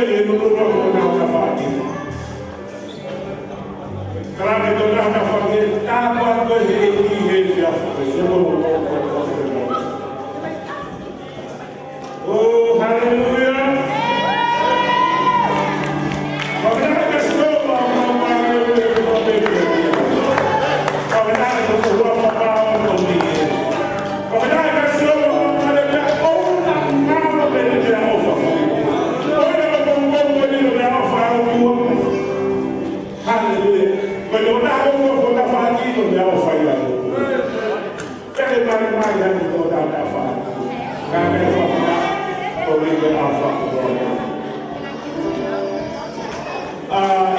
che non lo tornano a fare. Tra che tornano a fare tanto e che si affronta, solo oh, hallelujah! Guardate che solo guardate che solo papà non mi guardate che solo una mano per il piano ora non dobbiamo fare hallelujah quello da fare dobbiamo fare perché mai hanno da fare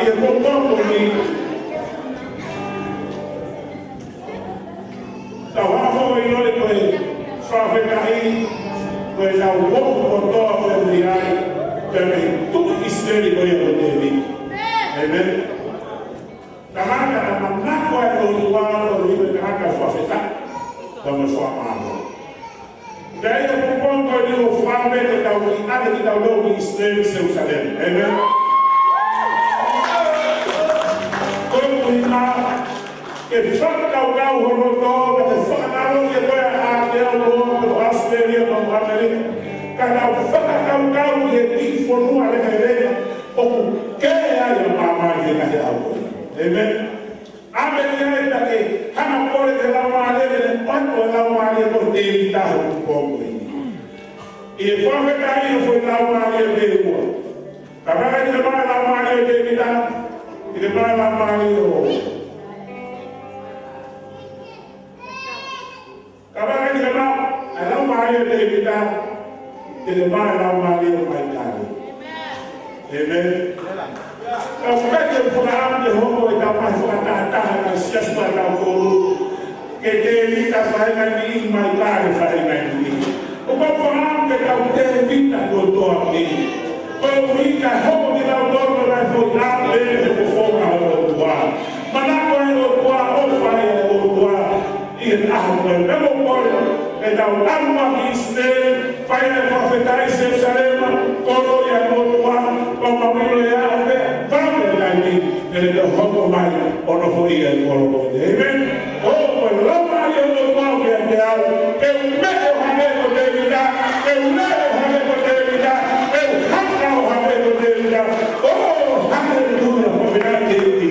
il popolo di lavoro in noi per far vedere quella uomo per dire perché tutti i steli vogliono dire amen la manca da mannaco è lo riguardo di manca sua fetà come sua mano daí eu propongo ele o fame de da unidade de da novo Israel Jerusalém. Amen. Como irmã que faca o gau rodou, que faca não que vai a ter o mundo Australia no América. Cada faca o gau que tem forma a referência o que é a mamãe de na água. Amen. Amen ya que hana pole de la madre cuando la madre por evitar un poco y fue a caer fue la madre de igual para que la madre de evitar y de para la madre para que la madre de evitar y de para la madre de Maitani amen. Aspetta fuori di homo e da passata la siesta da coro che devi fare la lì mai fare la lì o ma fuori da te vita con torni o vita homo di da dormo da fuori e fuori lo tua ma la quello tua o fare lo tua il amore devo poi e da un alma di ste fare le profetai Gerusalemme coro e lo tua come ele deu como mais onoforia do colo dele. Amen. Oh, mas lá vai eu não vou ver real. Eu meio ramego dele dá. Eu meio ramego dele dá. Eu rasga o ramego dele dá. Oh, aleluia, convidado dele.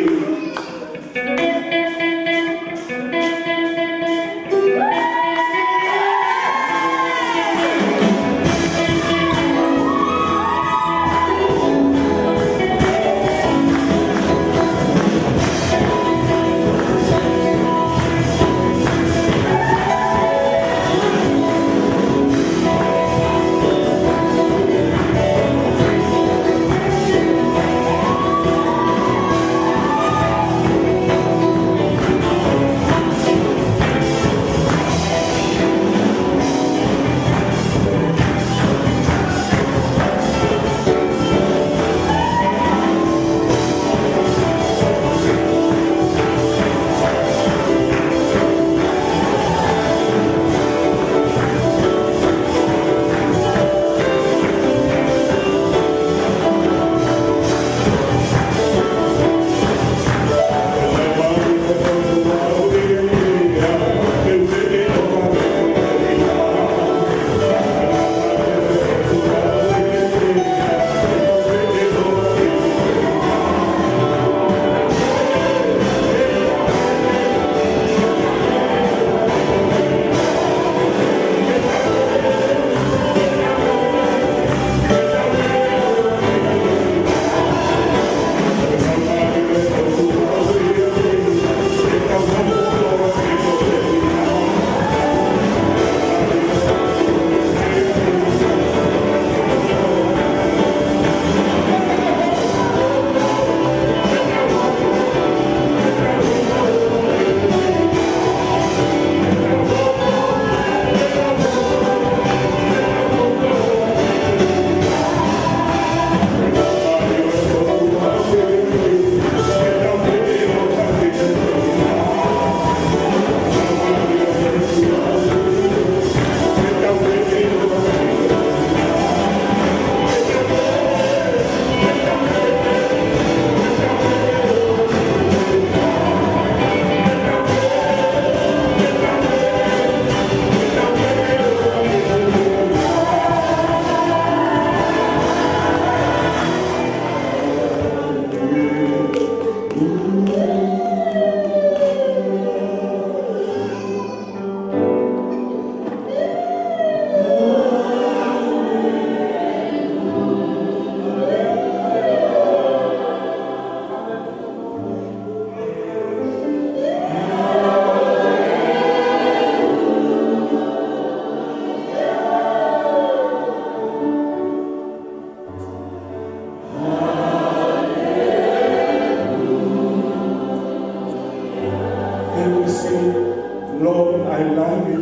Lord, I love you.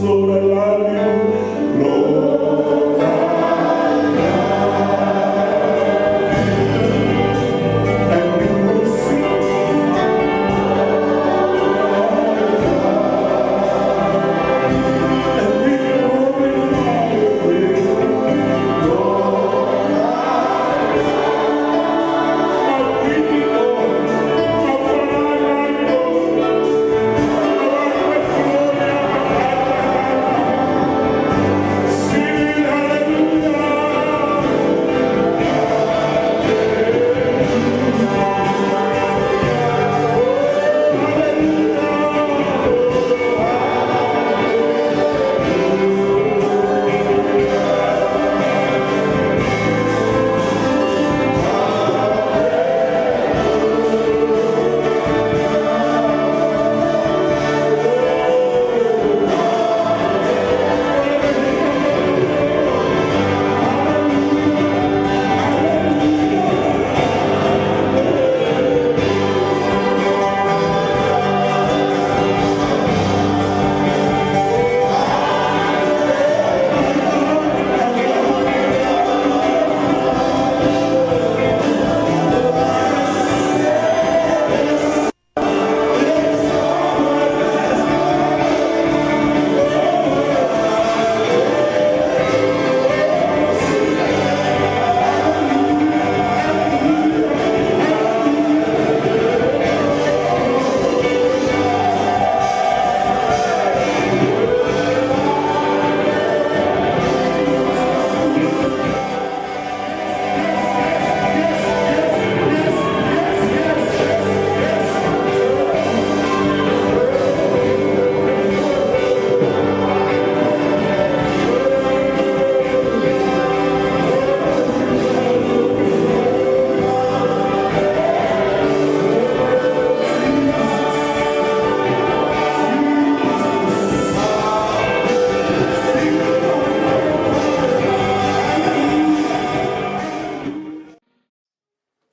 Lord, I love you. Lord, I and we will sing. And we glorify you. Lord, how pretty, Lord, how fine, Lord, sing hallelujah.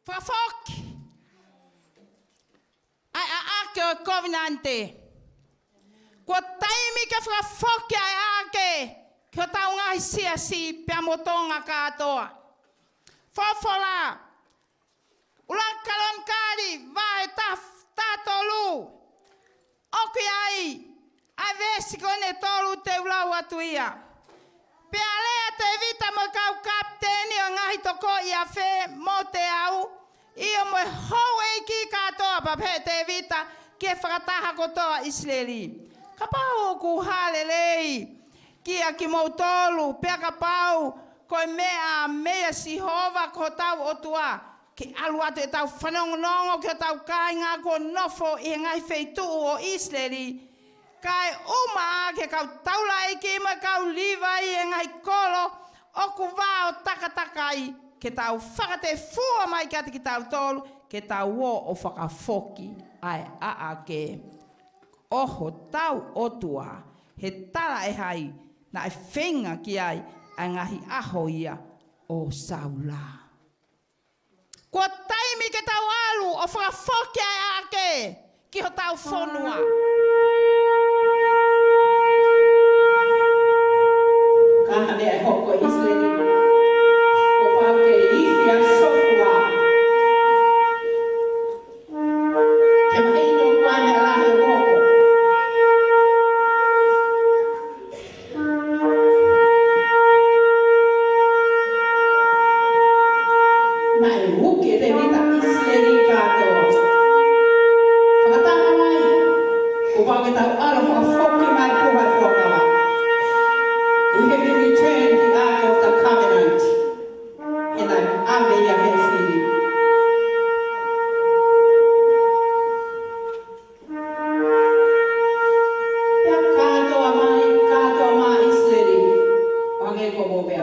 Fafok. Ai ake o covenante. Ko taimi ke fafok ai ake. Ko taunga sia si piamotonga katoa. Fofola. Ulang kalon kali vai tatolu. Oki ai. Avesi kone tolu te ulau atuia. Pealea te vita mo kau kapteni o ngahi toko ia fe mo te au. Ia mo hoe ki katoa pa pe te vita ke whakataha kotoa Israeli. Kapau ku halelei. Kia ki mo tolu. Pea kapau koe mea si hova ko tau otua. Ke alu atu e tau whanongonongo ke tau kāinga ko nofo i ngai feitu o Israeli. Kai uma ke kau taula iki ma kau liva i ngai kolo o ku vao takatakai ke tau whakate fua mai kati ki tau tolu ke tau o whakafoki ai ke oho tau otua he tala e hai na e whenga ki ai a ngahi aho ia o Saula. Kua taimi ke tau alu o whakafoki ai ke ki ho tau whonua. Kahane ai hoko Israeli. Ko pake ifi a sofua. Ke maino kuane alahe hoko. Na e huki te vita Israeli katoa. Whakataha mai. Ko pake tau alo whakafoki mai puha whakawa. We have been returned the Ark of the Covenant. And I'm Haleluya, merci. Ya kato ama Israeli. Wange ko mo ba?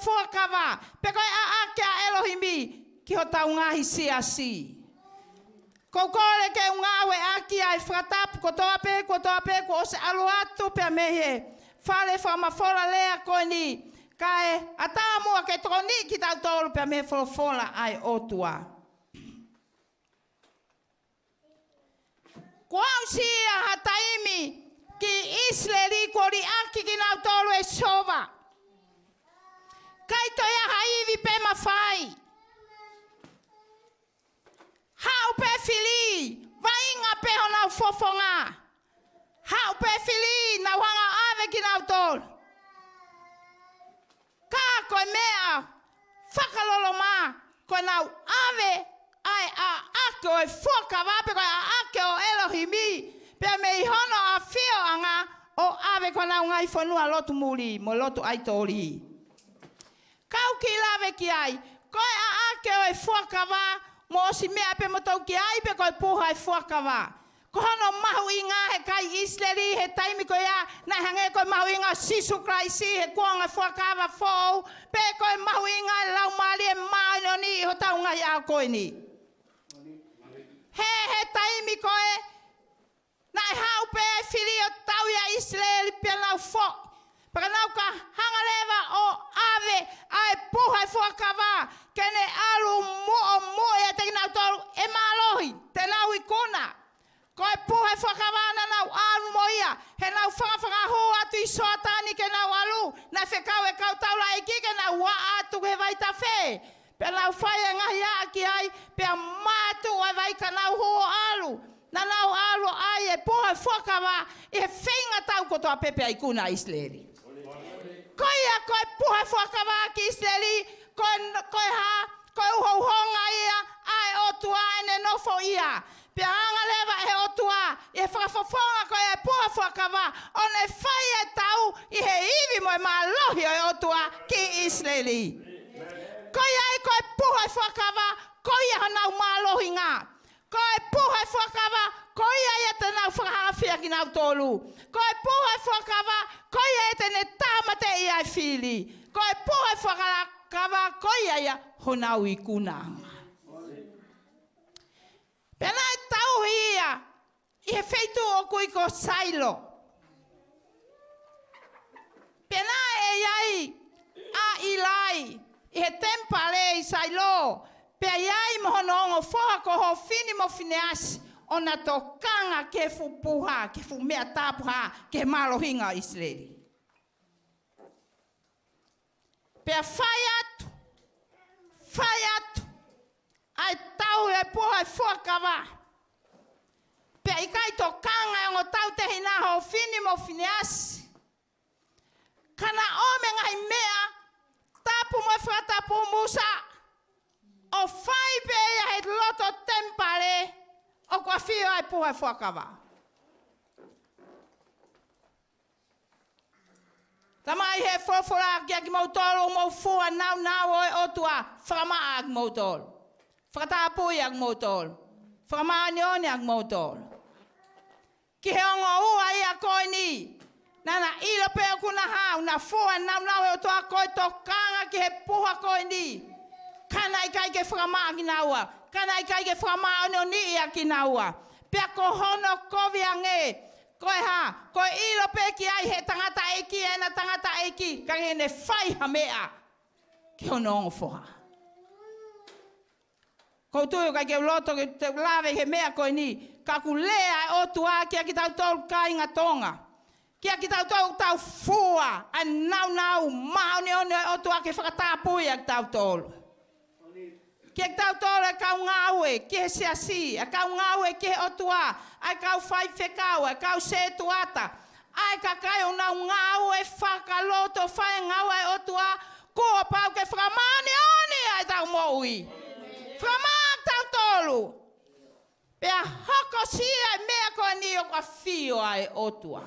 whakawa. Pe koe a ake a Elohimi ki ho tau ngahi si. Ko kore ke ngawe aki ai whakatapu ko toa pe ko ose alu atu pe mehe. Whale whamawhora lea koe ni. Kae ataa mua ke troni ki tau tolu pe mehe wholofola ai otua. Ko au sia ha taimi ki Israeli ko ri aki ki nau tolu e sova. Kai to ia haivi pe mawhai. Hau pe fili, vainga pe honau fofonga. Hau pe fili, na wanga ave ki nau tolu. Ka koe mea, whakalolo mā, koe nau ave ai a ake o e whakawa, pe koe a ake o Elohimi, pe me i hono a whio anga o ave koe nau ngai whanua lotu muri, mo lotu aitori. Kau ki lawe ki ai, koe a ake o e whakawa, mo si mea pe motau ki ai, pe koe puha e whakawa. Ko hono mahu i ngā he kai Israeli, he taimi koe a, nai hange koe mahu i ngā sisu kraisi, he kuanga whakawa whou, pe koe mahu i ngā lau maali e maino ni, ho tau ngai a koe ni. He taimi koe, nai hau pe e whiri o tau ia Israeli, pe nau who. Paka nau ka hangalewa o ave, ai puha e whakawa, kene alu mo e te nau tolu e malohi, te nau i kuna. Koe puha e whakawana nau alu moia, he nau whakawhakaho atu i soatani ke nau alu, na whekau e kau taula e ki ke nau wa atu ke vaita whe. Pe nau whai e ngahi a ki ai, pe a mātu e vai ka nau ho alu. Na nau alu ai e puha e whakawa, e he whenga tau kotoa pepe ai kuna Israeli. Koe a koe puha e whakawa ki Israeli, koe ha, koe uhouhonga ia, ai otua ene nofo ia. Pe anga lewa e otua, e whakafofonga koe e puha whakawa, o ne whai e tau, i he iwi mo e malohi o e otua ki Israeli. Koe ai koe puha e whakawa, koe a hanau malohi ngā. Koe puha e whakawa, koe ai e te nau whakahawhia ki nau tolu. Koe puha e whakawa, koe ai e te ne tāmate i ai whili. Koe puha e whakawa, koe ai a honau i kunanga. Pena e tau ia, i he feitu o kui ko sailo. Pena e iai, a ilai, i he tempale i sailo. Pe iai mohonongo foha ko ho fini mo fineasi, o na tokanga ke fu puha, ke fu mea tapuha, ke malohinga Israeli. Pe a whai atu, ai tau e poha e whakawa. Pea i kai tō kanga e ngō tau te hina ho fini mo fineasi. Kana ome ngai mea, tapu mo e whatapu musa. O whai pe ia he loto tempare, o kua whio ai poha e whakawa. Tamai he whofora kia ki mautoro mo fua nau o e otua, whakamaa ki mautoro. Whakatapui ak mautoro. Whakamaani oni ak mautoro. Ki he ongo ua ia koe ni. Nana ilo peo kuna hau, na fua nau e otua koe to kanga ki he puha koe ni. Kana i kai ke whakamaa ki naua. Kana i kai ke whakamaa oni oni ia ki naua. Pea ko hono kovi ange. Koe ha, koe ilo pe ki ai he tangata eki, ena tangata eki. Kange ne whai hamea. Ki hono ongo whoha. Koutuyo kai ke loto ke te lawe he mea koe ni. Ka ku lea e otua kia ki tau tolu kai ngā tonga. Kia ki tau tau fua. A nau maoni oni e otua ke whakatapui a ki tau tolu. Kia ki tau tolu e kau ngaue, ki he siasi. A kau ngaue ki he otua. A kau whai whekau, a kau se tuata. A ka kai o nau ngaue whakaloto whai ngaue e otua. Kua pau ke whakamani oni ai tau moui. Whamaak tau tolu. Pea hoko sia e mea koe ni o ka whio ai otua.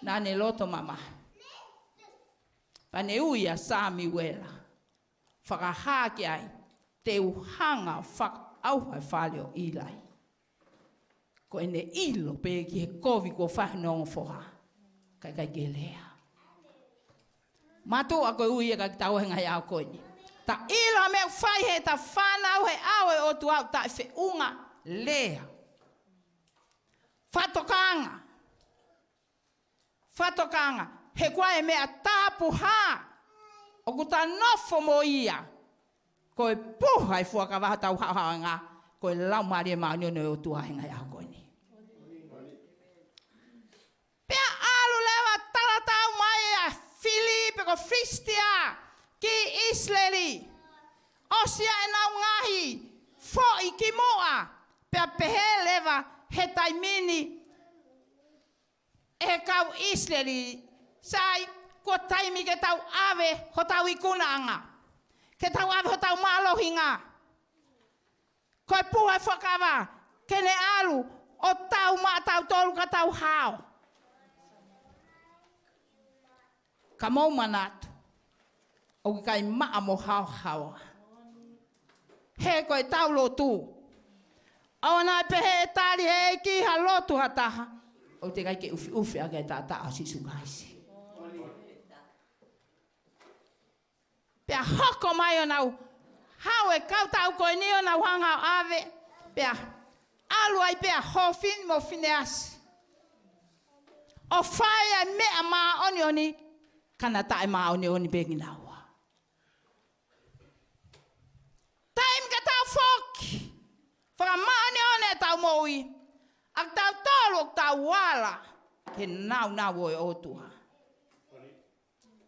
Nane loto mama. Pane uia Sami wela. Whakahaki ai. Te uhanga whakauhai whaleo ilai. Ko ene ilo pe ki he kovi ko whahinongo whoha. Kai gelea. Matu a koe ui e ka tau henga ia koe ni. Ta ilo me whai he ta whanau he awe o tu au ta e unga lea. Whatokanga. Whatokanga. He koe mea tāpu hā. O kuta nofo mo ia. Koe puha e fuaka waha tau hauhanga. Koe lau maari e maani o tu henga ia koe ni. Pea alu lewa tala tau mai a Filipe ko Fistia ki Israeli. Osia e nau ngahi fo i ki moa. Pea pehe lewa he taimini e kau Israeli. Sai ko taimi ke tau ave ho tau ikunaanga. Ke tau ave ho tau malohinga. Koe puha whakawa kene alu o tau maa tau tolu ka tau hao. Ka mau manatu. O kai maa mo hao hawa. He koe tau lotu. Awana pehe e tari he ki ha lotu hataha. O te kai ke ufi a kai tata a sisu kaisi. Pea hoko mai o nau. Hau e kau tau koe ni o nau hanga o ave. Pea alu ai pea hofin mo fineas. O whai ai mea maa oni oni. Kana tae maa oni oni bengi naua. Taim ka tau foki. Whaka maa oni oni e tau moui. Ak tau tolu ak tau wala. Ke nau oi otua.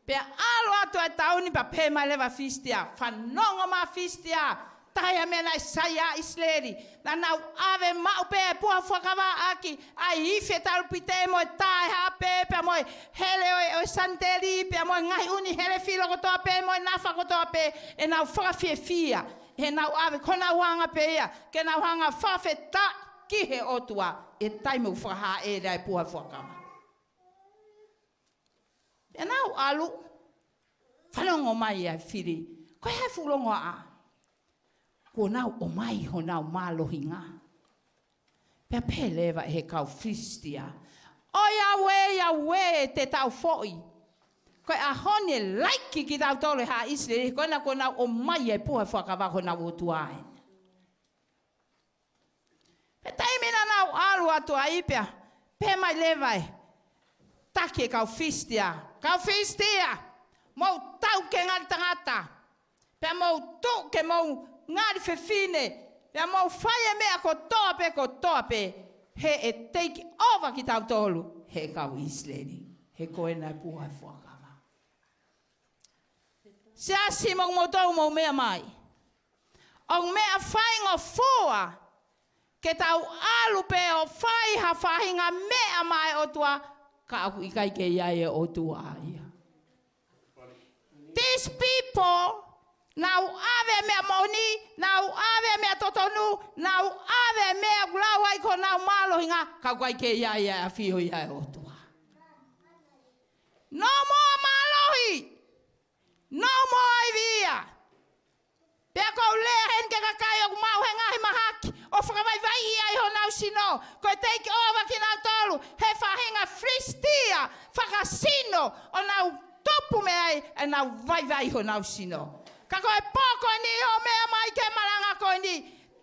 Pea alo atu e tau ni pa pe mai lewa Fistia. Whanonga maa Fistia. Taia mea nai saia Israeli. Na nau ave mau pe e pua whakawa aki. Ai ife tau pite mo e tae hape. Pea mo e hele o santeri. Pea mo e ngahi uni hele filo kotoa pe. Mo e nafa kotoa pe. E nau whakafie fia. He nau ave kona wanga pe ia. Ke nau hanga whafe ta ki he otua. E taime u whakaha e rai pua whakawa. E nau alu. Whanongo mai ai whiri. Koe hei fulongo a. Ko nau o mai ho nau malohinga. Pea pelewa he kau Fistia. O Yahweh te tau foi. Koe a hone laiki ki tau tole ha Israeli. Koe na ko nau o mai e puha whakawako nau o tuaen. Pe taimina nau alu atu a ipea. Pe mai lewai. Take kau Fistia. Kau Fistia. Mau tau ke ngari tangata. Pea mau tu ke mau ngari fefine. Pea mau whaia mea ko toape. He e take over ki tau tolu. He kau Israeli. He koe nai puhai whakawa. Se asi mong motou mau mea mai. Ong mea whaingo fua. Ke tau alu pe o whai ha whahinga mea mai o tua. Ka aku ikai ke iai e o tua ia. These people, now ave mea moni, now ave mea totonu, now ave mea gulawai ko now malohinga, ka kai ke ia a fio ia o tua. No more malohi. No more ivia. Pea kou lea hen ke kakai o mau he ngahi mahaki. O whakawai vai ia i ho nau sino. Koe take over ki nau tolu. He whahinga Fistia. Whakasino. O nau topu me ai. E nau vai ho nau sino. Ka koe poko ni ho mea mai ke maranga koe ni.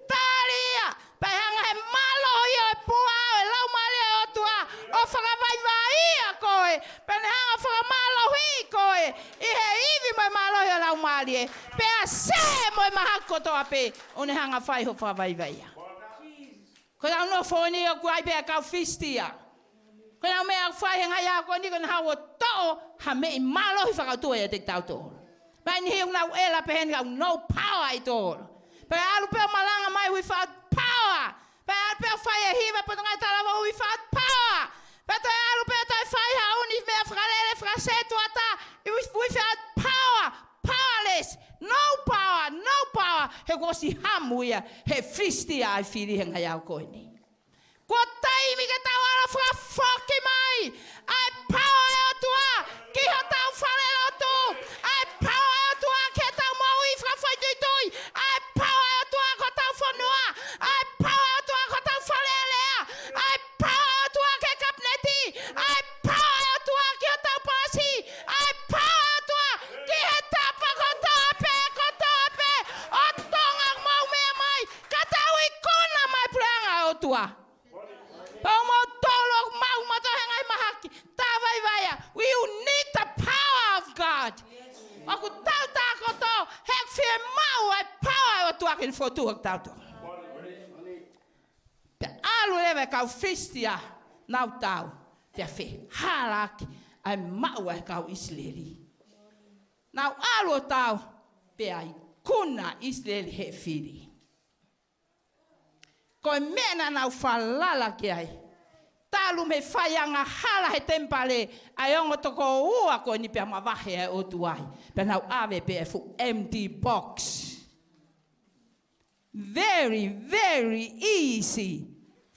Taria. Pai hanga he malohi o e pua e lau mali e o tua. O whakawai vai ia koe. Pene hanga whakamalohi koe. I he iwi moi malohi o lau mali e. Pea se moi mahako toa pe. One hanga whai ho whakawai vai ia. Ko nau no foni o kuai pe kau Fistia. Ko nau mea whai henga ia ko ni ko na hawa to'o ha me i malohi whakautua e te tau tō. Mai ni hiung nau ela pe hen kau no power i tō. Pe alu pe malanga mai without power. Pe alu pe whai e hiva po ngai talawa without power. Pe te alu pe tai whai ha uni mea whakalele whakasetu ata without power. Powerless. No power. He kosi hamu ia. He Fistia ai whiri henga iau koe ni. Kua taimi ke tau ala whaki mai. Ai power e o tua. Ki ho tau whale o tu. Ai power e o tua. Ke tau maui whawhai tui. Ai power e o tua ko tau whanua. Ai power e o tua ko tau whale lea. Ai power e o tua ke kapneti. Ai power e o tua ki ho tau pasi. Ai power e o tua akin fotu ak tauto. Pe alu leve kau Fristia nau tau. Te fe halak ai maua kau Israeli. Nau alu tau pe ai kuna Israel he fili. Ko mena nau falala ki ai. Talu me whaianga hala he tempale ai ongo toko ua ko ni pia mawahe ai o tuai. Pe nau ave pe fu empty box. Very, very easy.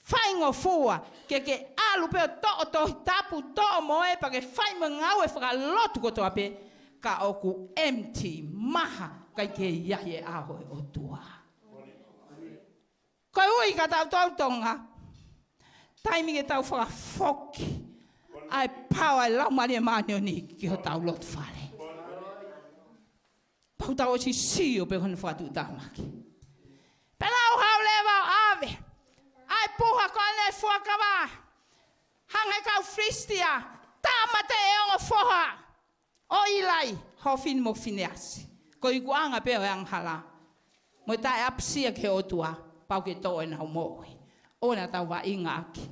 Whaingo fua. Ke alu pe to tapu to moe pa ke whai mangau e whakalotu ko toa pe. Ka oku empty maha kai ke iahe aho e o tua. Koe ui ka tau tautonga. Taimi ke tau whakafoki. Ai pau ai lau mani e mani o ni ki ho tau lotu whare. Pau tau o si o pe kona whatu tamaki. Penau hau lewa ave. Ai puha kone whakawa. Hange kau Fristia. Tamate e ongo whoha. O ilai. Hofin mo fineasi. Ko i kuanga pe o anghala. Mo tae apsia ke o tua. Pau ke tō e nau mohi. Ona tau wa inga aki.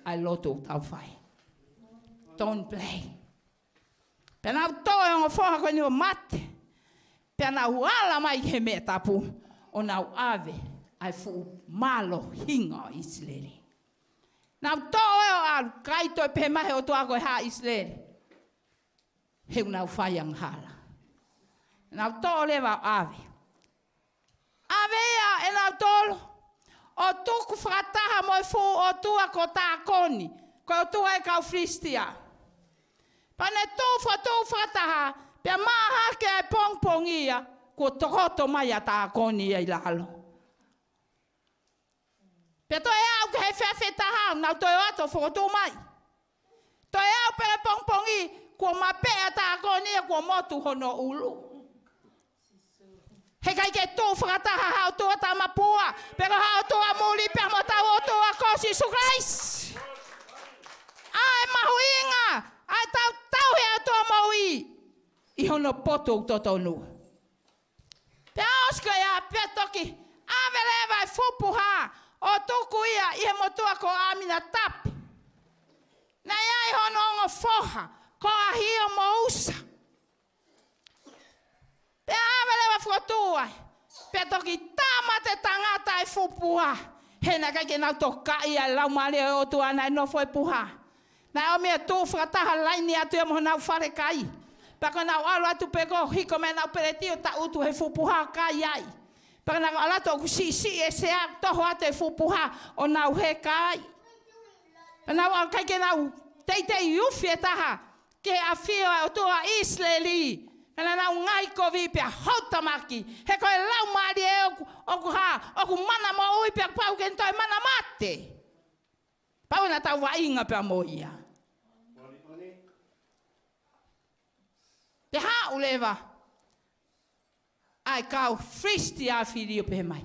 Ai loto tau whai. Don't play. Penau tō e ongo whoha ko ni o mate. Penau ala mai he me tapu. O nau ave. Ai fu malo hinga o Israeli. Nau tō e o alu. Kaito e pe mahe o tua koe ha Israeli. Heu nau whai ang hala. Nau tō lewa ave. Ave ia e nau tōlo. O tuku whakataha mo fu o tua ko tā koni. Ko o tua e kau Fristia. Pane tū whakataha. Pia maha ke ai pongpongia. Ko tokoto mai a tā koni e lalo. Pia toi au ke he whewhetaha. Nau toi ato whakotu mai. Toi au pe pongpongi. Ko mape a tā koni e ko motu hono ulu. He kai ke tō whakataha hao tōa tā mapua. Pero hao tōa muli pia mo tau o tōa kosi su Christ. Ai mahuinga. Ai tau hea tōa maui. I hono poto totonu. Pia osko ia pia toki. Ave lewa e fupuha. O tuku ia i he motua ko amina tapi. Na ia i hono ongo foha. Ko a hio mo usa. Pe ave lewa whakotua. Pe toki tamate tangata e fupua. Hena kai ke nau toka ia lau mali o tua nai nofo e puha. Nai o mea tū whakataha laini atu e moho nau whare kai. Paka nau alu atu peko hiko me nau peretio ta utu he fupuha kai ai. Paka nau alato o kusi e se a toho atu e fupuha o nau he kai. Nau alu kai ke nau teitei ufi e taha. Ke a fio e o tua Israeli. Kana nau ngai ko vi pia hautamaki. He koe lau maari e oku ha. Oku mana mo ui pia pau ke ntoi mana mate. Pau na tau wainga pia mo ia. Te ha ulewa. Ai kau Fristia whirio pe mai.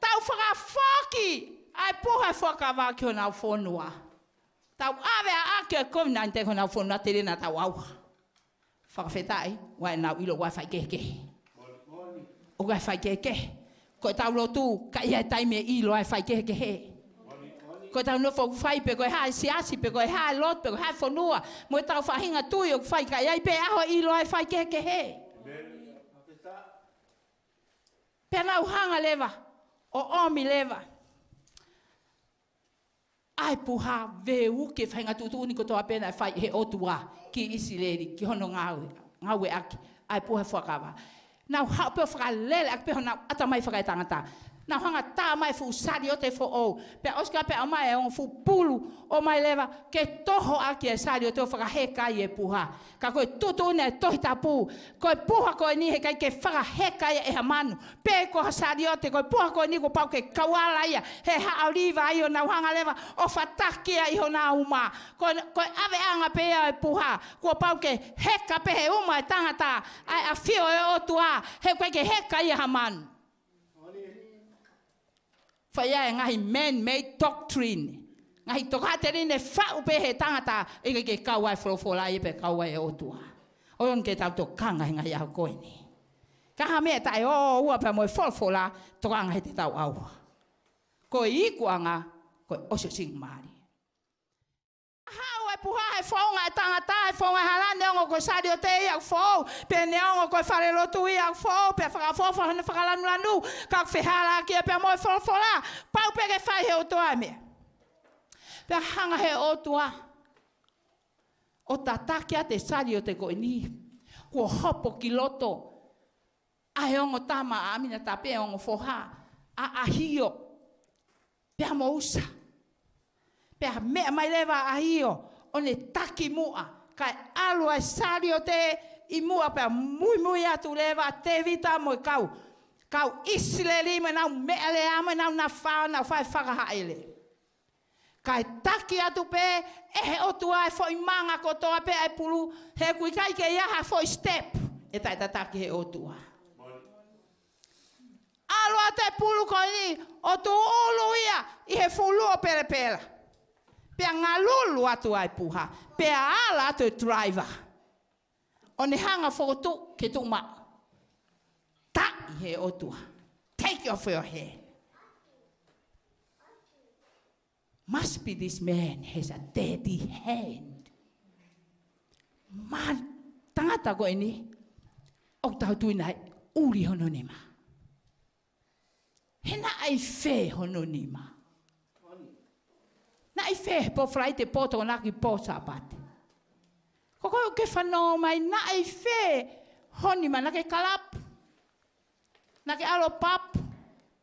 Tau whakafoki. Ai puha whakawa ki o nau whonua. Tau ave a ake o kovina te ko nau whonua te rena tau auha. Whakawhetai, wai nau ilo wai whai kehe. O wai whai kehe. Ko tau lotu, ka ia taime ilo wai whai kehe. Ko tau no whai pe koe hae siasi, pe koe hae lot, pe koe hae whanua. Mo tau whahinga tui o whai ka ia pe aho ilo wai whai kehe. Pe nau hanga lewa, o omi lewa. Ai puha veu ke whainga tutu ni ko toa pena whai he otua ki Israeli, ki hono ngawe aki, ai puha whakawa. Nau hao peo whakalele aki peho nau atamai whakai tangata. Nau hanga tā mai fu sari o te fo o. Pe oska pe amai e on fu pulu o mai lewa ke toho aki e sari o te whakahekai e puha. Ka koe tutu ne tohi tapu. Koe puha koe ni he kai ke whakahekai e ha manu. Pe ko ha sari o te koe puha koe ni ko pau ke kawala ia. He ha auriva i o nau hanga lewa o whatakia i ho nā uma. Koe ave anga pe e puha. Ko pau ke heka pe he uma e tangata. Ai a fio e o tua. He koe ke heka i ha manu. Whaia e ngahi man-made doctrine. Ngahi tokaterine whau pe he tangata e ke kawai wholofola e pe kawai e otua. Oon ke tau to kanga he ngahi au koe ni. Ka me tai o ua pe mo folfola toanga he te tau au. Ko I kuanga ko oso sing mari. Hau e puha e fonga e tangata e fonga halane ongo ko sadio te ia fo pe ne ongo ko fare lotu ia fo pe faka fofo hana faka lanu ka fehala ki pe mo folfola pau pe ke fai he o toa me. Pe hanga he o toa. O tatakia te sadio te ko ni. Ko hopo ki loto. Ai ongo tama amina tape ongo foha a ahio pe mo usa pe me mai leva ahio one taki mua kai alu ai sario te I mua pe mui atu leva te vita mo kau Israeli me na me ale ama na fa na fa ha ele kai taki atu pe o tua e foi manga ko toa pe ai pulu he kui kai ke ia ha foi step e tai taki he o tua. Aloa te pulu ko ni o tu ulu ia I he fulu o pere. Pea ngā lulu atu ai puha. Pea ala atu driver. O ne hanga whokotu ke tu ma. Ta I he o tua. Take off your hair. Must be this man has a dirty hand. Man, tangata ko ini. O tau tuinai uri hono ni ma. Hena ai fe hono ni ma. Na ai fe po frai te poto na ki po sapate. Koko ke fano mai na ai fe honi ma na ke kalap. Na ke alo pap.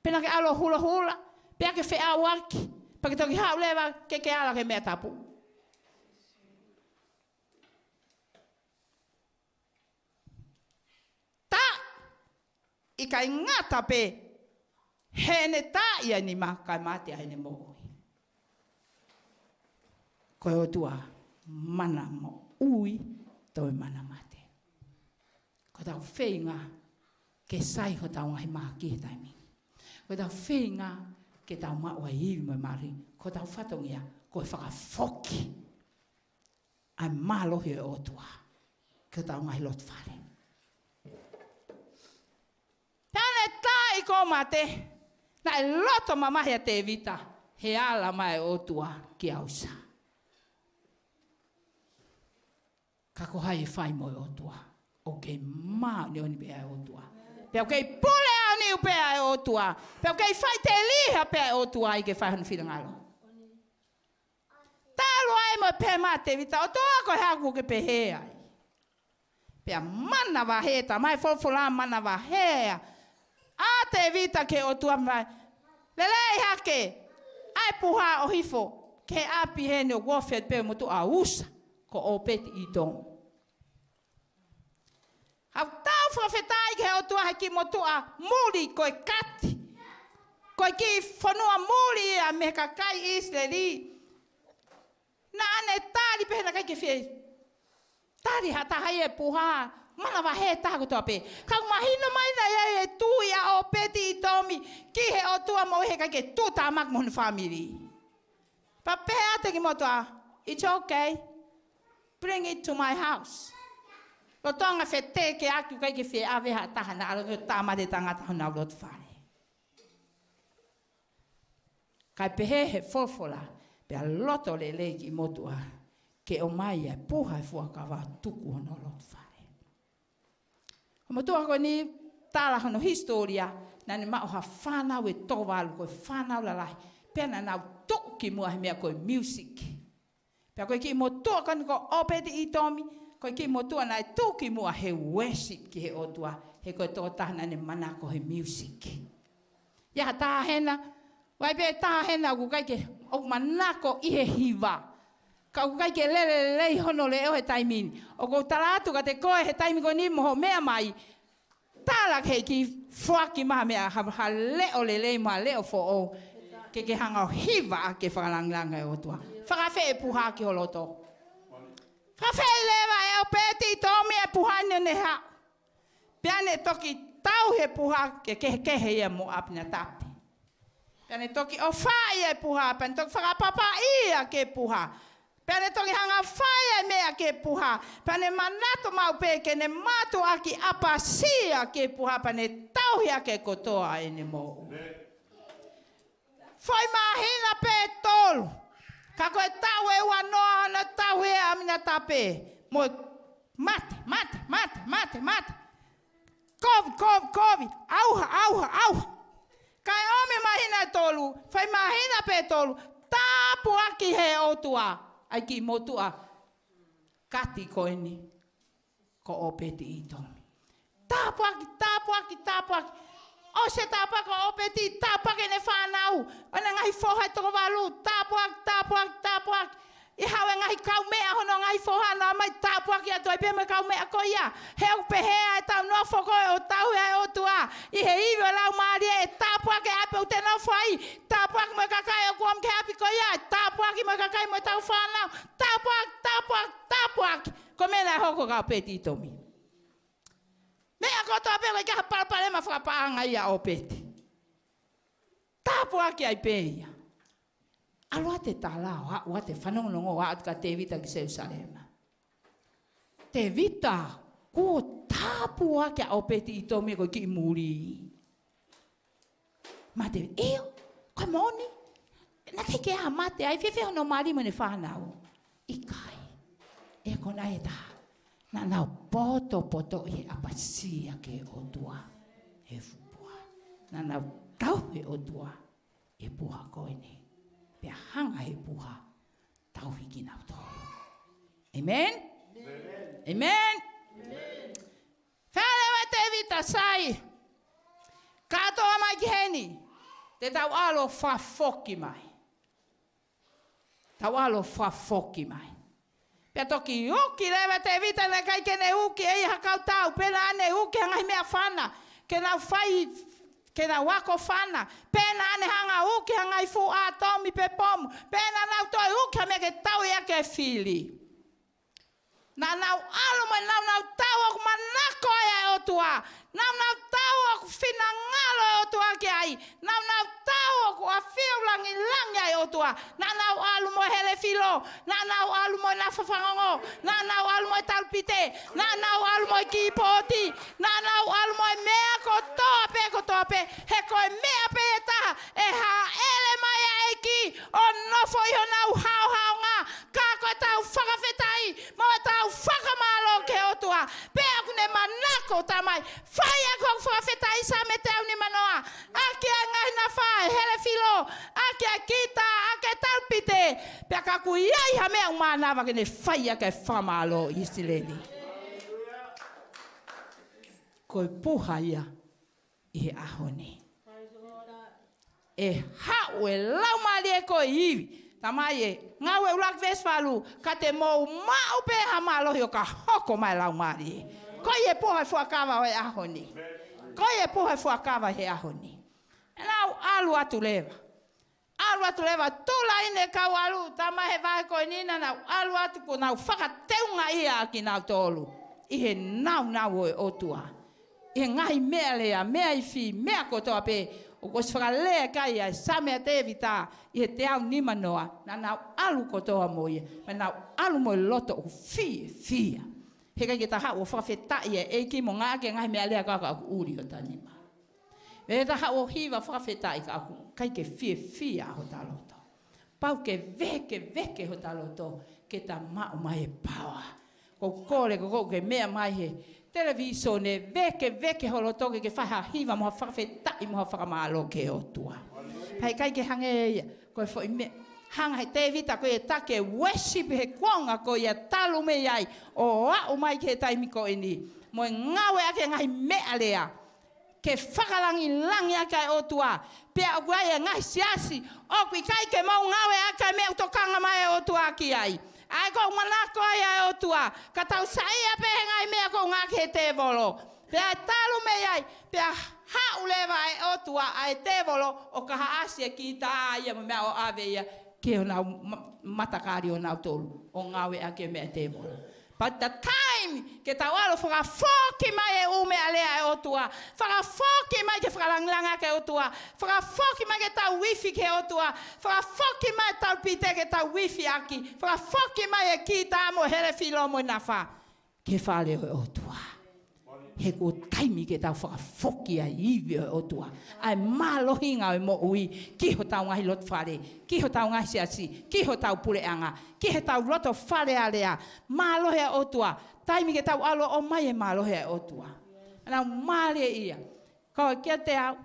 Pe na ke alo hula. Pe ke fe awaki. Pa ke toki hau lewa ke ala ke mea tapu. Ta I kai ngata pe Hene ta ia ni makai mate ai ne mo. Ko o tua mana mo ui toi mana mate. Ko tau whenga ke sai ho tau ngai maa ki he taimi. Ko tau whenga ke tau maua iwi mai mari. Ko tau whatongia ko e whakafoki. Ai malohi o tua. Ko tau ngai lot whare. Tane tai ko mate. Na loto mamahia te vita, he ala mai o tua ki ausa. Kako hai fai mo o tua, o kei maa ni oni pea o tua. Pea o kei pule ani u pea o tua, pea o kei fai te liha pea o tua I ke fai hanu whirangalo. Talo ai mo pea maa te vita, o toa ko haku ke pe hea. Pea mana wa heta, mai folfola mana wa hea. A te vita ke o tua mai. Lelei hake. Ai puha o hifo. Ke api hene o wofet pe motu a usa. Ko o peti I tong. Hau tau whawhetai ke o tua haki motu a muri koe kati. Koe ki whanua muri a me kakai Israeli. Na ane tari pehena kai ke whie. Tari hata hai e puha. Mana wa he tako toa pe. Kau mahino mai na e tui a o peti I tomi. Ki he o tua mo he ka ke tu ta mak mon family. Pa pe ate ki motoa. It's okay. Bring it to my house. Lo tonga fete ke aku kai ke fe ave ha ta na alo ta ma de tanga ta na lot fare. Kai pe he fofola. Pe a loto le ki motoa. Ke o mai e puha fua ka wa tuku no lot fare. Mo toa ko ni tala hono historia na ni ma o ha whanau e towalu ko whanau lalai. Pena na toki mua he mea ko music. Pea koe ki mo toa kani ko opeti I tomi. Koe ki mo toa na toki mua he worship ki he otua. He koe toa tahana ne mana ko he music. Ia tahena. Wai pe tahena ku kai ke o manako I he hiva. Ka ku kai ke lei hono le o he taimini. O ko talatu ka te koe he taimi ko ni moho mea mai. Tala ke ki fuaki maha mea ha leo le ma leo fo o. Ke hanga o hiva ke whakalangilanga e o tua. Whakawhe e puha ki holoto. Whakawhe lewa e o peti tomi e puhane ne ha. Piane toki tau he puha ke kehe ia mo apina tapi. Piane toki o whai e puha. Piane toki whakapapa ia ke puha. Pene tongi hanga whai e mea ke puha. Pene manato mau pe ke ne matu aki apasia ke puha. Pene tauhi ake kotoa e ne mo. Whai mahina pe tolu. Ka koe tau e wanoa na tau e amina tape. Mo mate. Kovi. Auha. Kai ome mahina tolu. Whai mahina pe tolu. Tapu aki he otua. Ai ki motua. Kati koeni. Ko opeti i tomi. Tapu aki. O se tapu ako opeti. Tapu aki ne whanau. Ona ngahi fohai toko walu. Tapu aki. I hawe ngahi kau mea hono ngahi fohana. Mai tapu aki ato ai peme kau mea ko ia. Heu pehea e tau nofo koe o tau hea o tua. I he iwi o lau maaria e tapu aki ape ute nofo ai. Tapu aki mo kakai o kuam ke api ko ia. Tapu aki mo kakai mo tau whanau. Tapu aki. Ko mena e hoko kau peti i tomi. Mea koto ape koe kaha palapale ma whakapaanga ia o peti. Tapu aki ai pe ia. Alua te tālao, hua te whanongonongo wa atu ka te vita ki Jerusalema. Te vita, ko tāpu ake au peti i tō mea koe ki muri. Ma te, koe moni, na kei ke ha mate, ai whiwhi hono maari mo ne whanau. I kai, e kona e tā, na nau poto i apasi ake o tua, he fupua. Na nau tau he o tua, e puha koe ni. Pea hanga he puha, tau hiki nau tō. Amen? Amen? Whalewa te vita sai. Katoa mai ki heni. Te tau alo whafoki mai. Pea toki uki lewa te vita na kai kene uki ei hakau tau. Pena ane uki hangai mea whana. Kena whai Kena wako whana. Pena ane hanga uki hangai fu a tomi pe pomu. Pena nau toi uki hame ke tau ia ke fili. Na nau alumo nau tau aku manako ia e otua. Nau tau aku fina ngalo e otua ki ai. Nau tau aku a whiulangi langi ai otua. Nau alumo hele filo. Nau alumo na whawhangongo. Nau alumo talpite. Nau alumo kipoti. Nau alumo mea kotoa pe. He koe mea pe e taha. E ha ele mai a eki. O nofo iho nau hao ngā. Ka koe tau whakawhetai. Mo tau whakamalo ke otua. Pea kune manako tamai. Whai a kong whakawhetai sa me te au ni manoa. Aki a ngai na whai. Hele filo. Aki a kita. Aki a talpite. Pea ka ku iai ha mea umanawa kene whai a ke whamalo Isileli. Koe puha ia. I he ahone. E hau e lau maali e koe iwi. Tamai e ngau e ulak vesfalu. Ka te mou mau pe ha malohi o ka hoko mai lau maali e. Koe e puha e fuakawa o e ahone. Koe e puha e fuakawa he ahone. E nau alu atu lewa. Tula ine kau alu. Tamai he vahe koe nina nau alu atu ko nau whakateunga ia ki nau tolu. I he nau o e otua. I he ngahi mea lea, mea i whi, mea kotoa pe. O kos whakalea kai ai, sa mea te vita, i he te au nima noa, na nau alu kotoa mo ia, ma nau alu mo i loto o fia. He kai ki ta hao o whakawhetai e ki mo ngā ke ngahi mea lea kaka aku uri o ta nima. Me ta hao o hiwa whakawhetai ka aku, kai ke fia ho ta loto. Pau ke veke ho ta loto, ke ta mao mai e pawa. Ko kore ko ke mea mai he, televiso ne veke holo toke ke whaha hiwa moha whakawhetai moha whakamalo ke o tua. Pai kai ke hange ia, koe fo i me, hanga he te vita koe e take worship he kuanga koe ia talu me iai, o au mai ke taimi koe ni, mo e ngawe ake ngahi mea lea, ke whakalangi langi ake o tua, pia o kuai e ngahi siasi, o kui kai ke mau ngawe ake me utokanga mai o tua ki ai. Ai ko manako ai o tua. Ka tau sai a pe ngai mea ko ngake he te volo. Pea talu me ai. Pea hau lewa e o tua ai te volo o ka haasi e ki ta ia mo mea o ave ia. Ke o nau matakari o nau tolu. O ngawe ake mea te volo. But the time time ke tau alo whakafoki mai e ume alea e otua. Whakafoki mai ke whakalangilanga ke otua. Whakafoki mai ke tau wifi ke otua. Whakafoki mai tau pite ke tau wifi aki. Whakafoki mai e ki tāmo here whilo mo na wha. Ke whale o otua. He ko taimi ke tau whakafoki a iwi o otua. Ai mālohinga o mo ui. Ki ho tau ngahi lot whare. Ki ho tau ngahi siasi. Ki ho tau pureanga. Ki he tau roto whare alea. Mālohe a otua. Taimi ke tau alo o mai e mālohe a otua. Anau māle ia. Kau kia te au.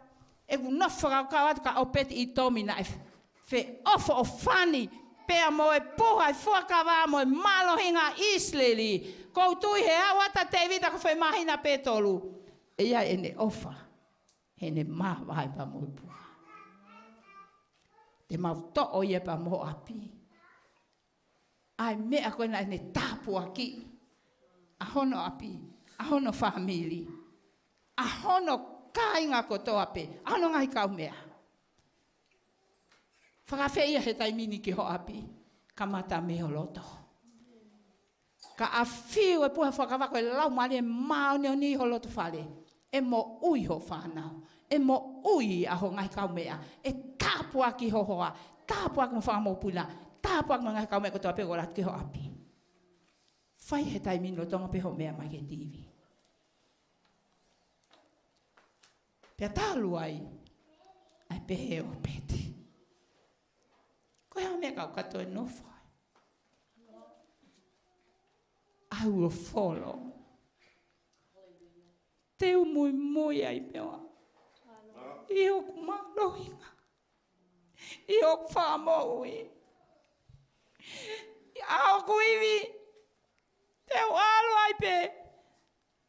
E ku nofaka kau atu ka opeti i tomi na e fe ofo o whani. Pea mo e poha e fuakawa mo e mālohinga Isleli. Kou tui he au ata te vita ka whai mahina petolu. E ia e ne ofa. He ne mawai pa mo e puha. Te mau to o ia pa mo api. Ai mea koe na ne tapu aki. Ahono api. Ahono famili. Ahono kainga kotoa pe. Ahono ngai kau mea. Whakawhea he taimini ki ho api. Kamata me ho loto. Ka a whiu e puha whakawako e lau mare e maone o ni ho loto whare. E mo ui ho whanau. E mo ui a ho ngai kau mea. E tāpua ki ho hoa. Tāpua ki mo whakamopuna. Tāpua ki mo ngai kau mea kotoa pe gorat ki ho api. Whai he taimini lo tonga pe ho mea mai ke tivi. Pea tālu ai. Ai pehe o peti. Koe hao mea kau katoe no whai. I will follow. Te umui mui ai mewa. I o kumalohinga. I o whamoui. I ao kuiwi. Te walo ai pe.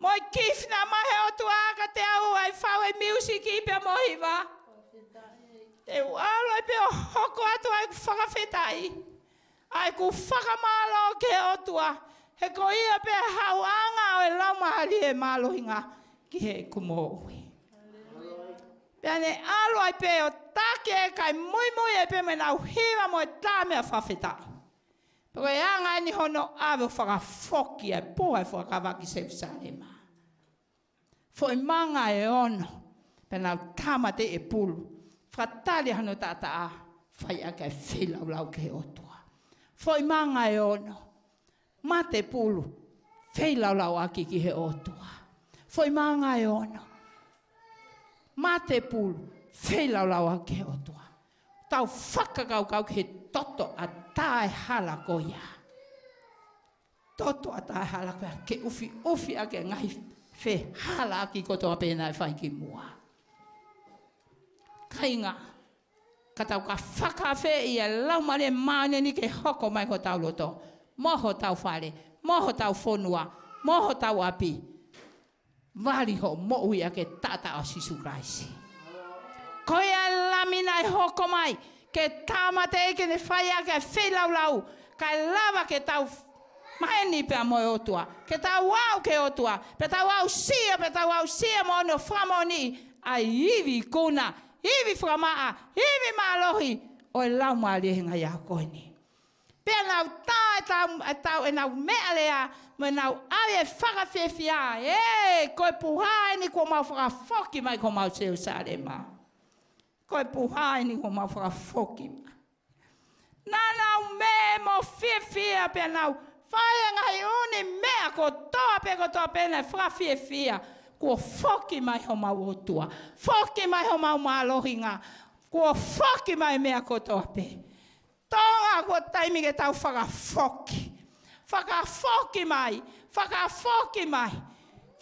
Moi kifna mahe o tuaka te au ai whau e music i pe mohiwa. Te walo ai pe o hoko atu ai ku whakawhetai. Ai ku whakamalo ke o tua. He ko ia pe hauanga o e lau mahali e mālohinga ki he kumoui. Pea ne alo ai pe o take e kai mui e pe me nau hiwa mo e tā mea whawhetai. Pero e anga ni hono awe whakafoki e poa e whakawaki Jerusalema. Fo i manga e ono, pe nau tamate e pulu. Whakatali hano tata a, whai ake e whilau ke otua. Fo i manga e ono. Mate pulu, wheilau aki ki he otua. Foi manga e ono. Mate pulu, wheilau aki he otua. Tau whakakau ki he toto a tae hala koia. Toto a tae hala koia, ke ufi ake ngai whe hala aki kotoa pēnā e whai ki mua. Kainga, ka tau ka whakawhe i a laumare maune ni ke hoko mai ko tau loto. Moho tau whare, moho tau whonua, moho tau api. Wari ho mohui ake tata o Sisu Kraisi. Koe a lamina e hoko mai, ke tāmate eke ne whai ake whelaulau, kai lava ke tau maheni pea mo e otua, ke tau wau ke otua, pe tau wau sia mo ono whamoni, ai iwi kuna, iwi whamaa, iwi malohi, o e lau maali e hinga ia koe ni. Pea nau tau e nau mea lea, me nau awe e whakawhewhia, koe puhai ni ko mau whakafoki mai ko mau Jerusalema. Koe puhai ni ko mau whakafoki mai. Nā nau me mo whiwhia pea nau, whaia ngai uni mea ko toa pe nei whakawhewhia, ko whoki mai ho mau otua, whoki mai ho mau mālohinga, ko whoki mai mea ko toa pe. Tonga ko taimi ke tau whakafoki. Whakafoki mai. Whakafoki mai.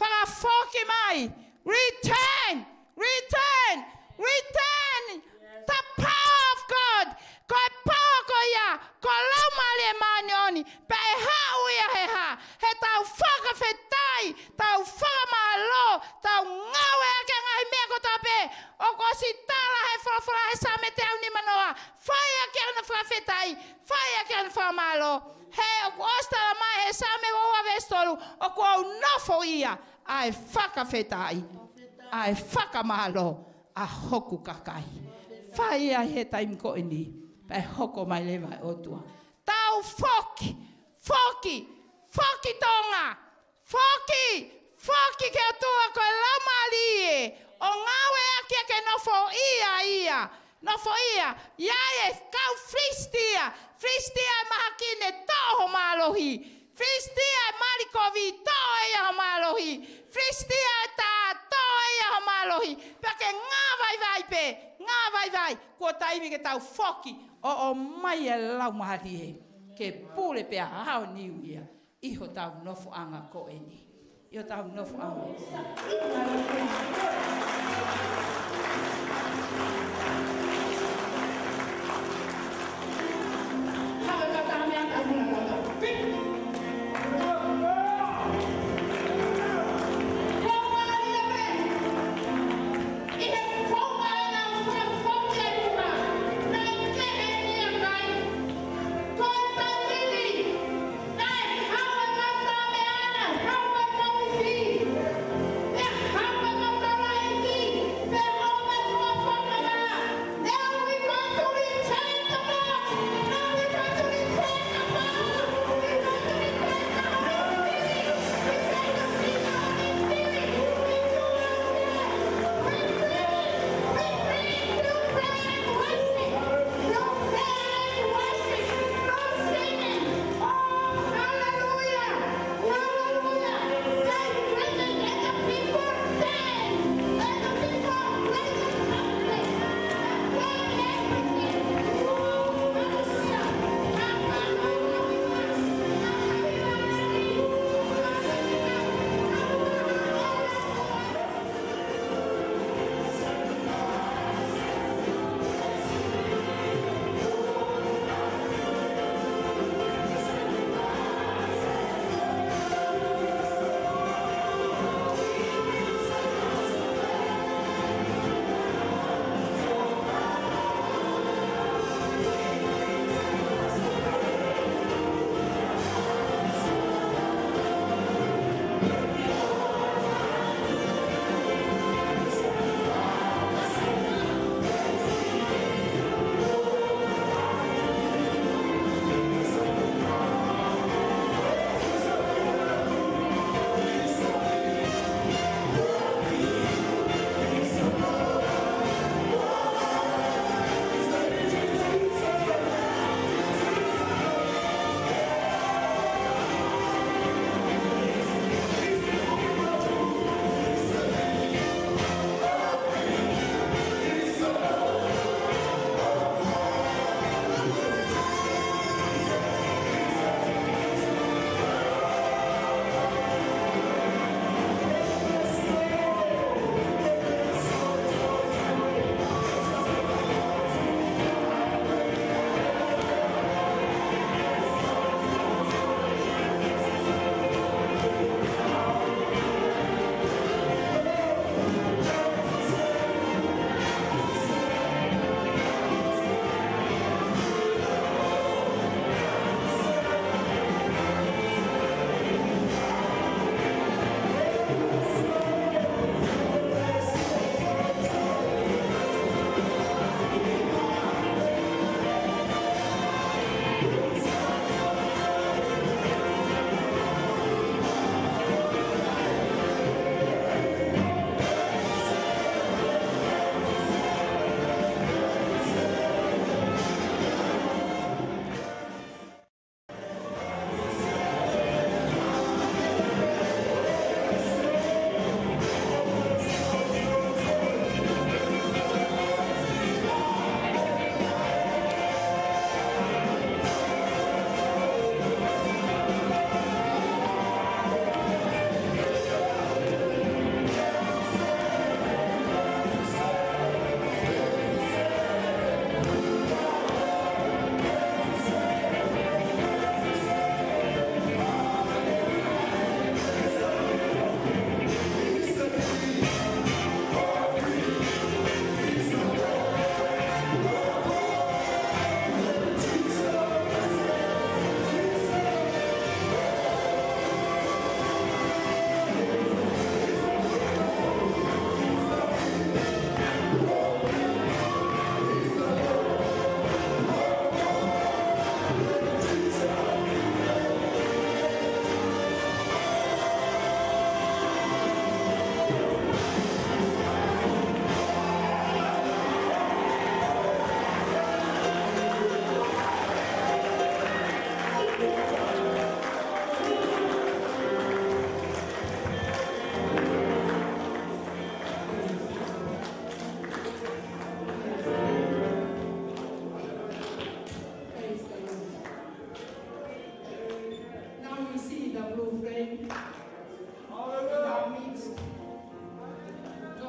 Whakafoki mai. Return. Return. Return. The power of God. Ko power ko ia. Ko lau mali e manioni. Pe e hau ia he ha. He tau whakawhetai. Tau whakamalo. Tau ngawe ake ngai mea ko tape. O ko si tala he whawhara he sa me te au ni manoa. Whaia ke ana whawhetai. Whaia ke ana whamalo. He o ko ostara mai he sa me waua vestolu. O ko au nofo ia. Ai whakawhetai. Ai whakamalo. A hoku kakai. Whaia he taim ko ini. Pai hoko mai lewa e otua. Tau foki. Foki. Foki tonga. Foki ke atua ko lamalie. O ngawe akia ke nofo ia. Nofo ia. Iae kau Fristia. Fristia mahakine toho malohi. Fristia marikovi toho ia malohi. Fristia ta toho ia malohi. Pake ngā vai pe. Ngā vai. Ko taimi ke tau foki. O mai e lau mahalie. Ke pule pe a hao niu ia. Iho tau nofo anga ko eni. Iho tau nofo anga. How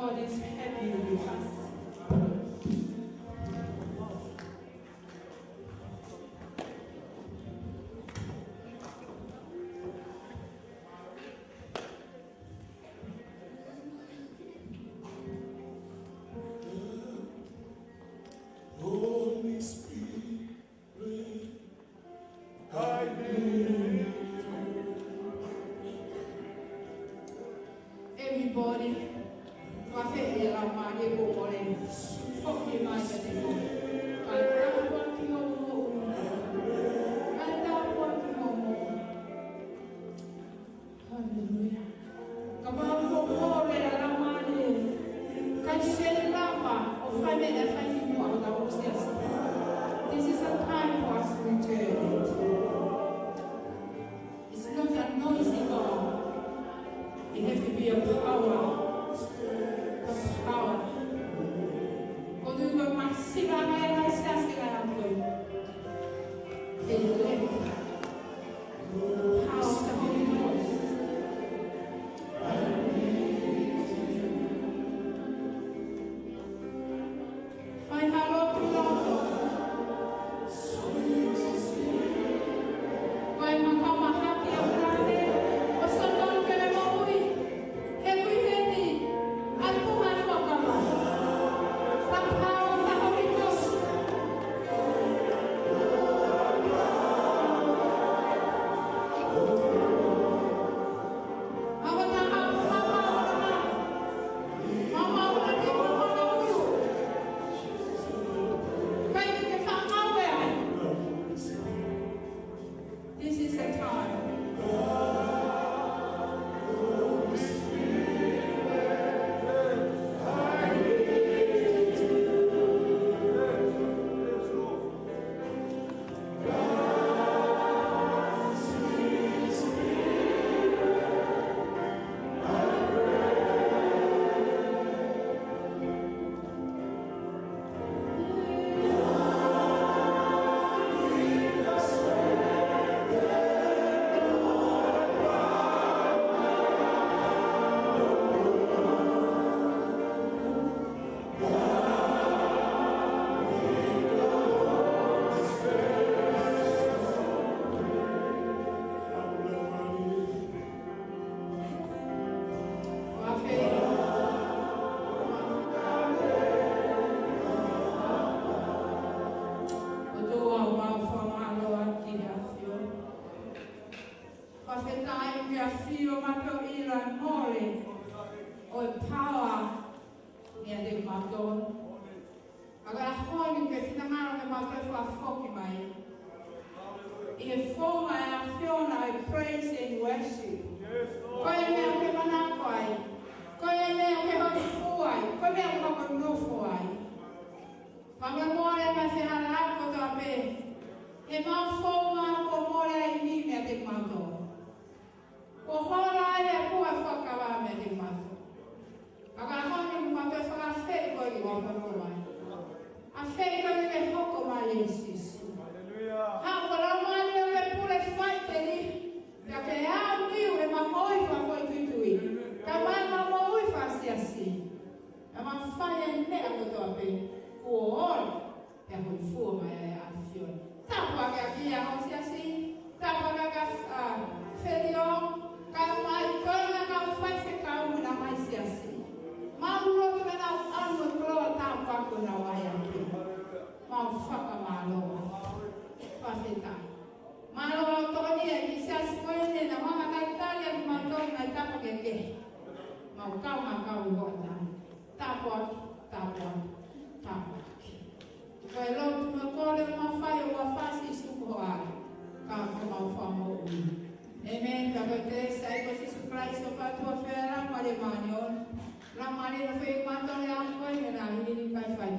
God is happy with us. Holy Spirit, I need. Everybody, wafeli la mali bobole. Foki maja de bo. Anda waki homo. Anda waki homo. Hallelujah. Kabang bobole la mali. Kaisel lava. Ofame na fani mo ang upstairs. This is a time for us to return. It's not a noisy God. It has to be a power. A power. Quando eu participo da minha licença que ela foi. Ele lembra. Power of the Holy Ghost. Find out what you want. Vai makama haki ya fulani. Wasondono kele maui. Hebu heni. Alikuwa ni wakama. The power of the Holy Ghost. Awata mama unati mama huyu. Kaya kifanya wewe. This is the time. Amen. Kapag-tres ay ko si Christ of atua fera malimanion. Ramani na fay matong yang ko, yun ang hindi pa fay